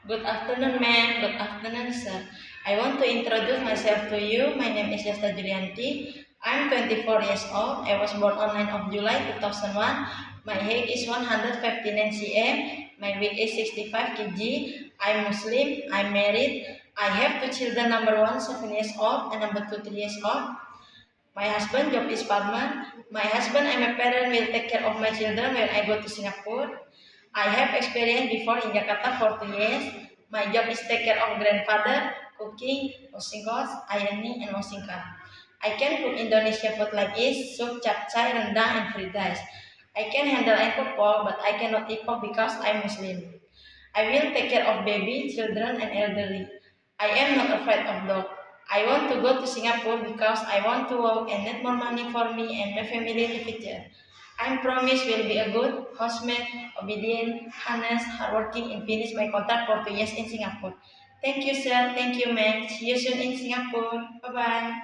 Good afternoon, ma'am. Good afternoon, sir. I want to introduce myself to you. My name is Yasta Julianti. I'm 24 years old. I was born on 9th of July 2001. My height is 159 cm. My weight is 65 kg. I'm Muslim. I'm married. I have two children. Number one, 7 years old, and number two, 3 years old. My husband job is farmer. My husband, I'm a parent, will take care of my children when I go to Singapore. I have experience before in Jakarta for 2 years. My job is take care of grandfather, cooking, washing clothes, ironing, and washing car. I can cook Indonesian food like this, soup, capcay, rendang, and fried rice. I can handle and cook pork, but I cannot eat pork because I'm Muslim. I will take care of baby, children, and elderly. I am not afraid of dog. I want to go to Singapore because I want to work and need more money for me and my family in the future. I promise will be a good housemate, obedient, honest, hardworking, and finish my contract for 2 years in Singapore. Thank you, sir. Thank you, ma'am. See you soon in Singapore. Bye-bye.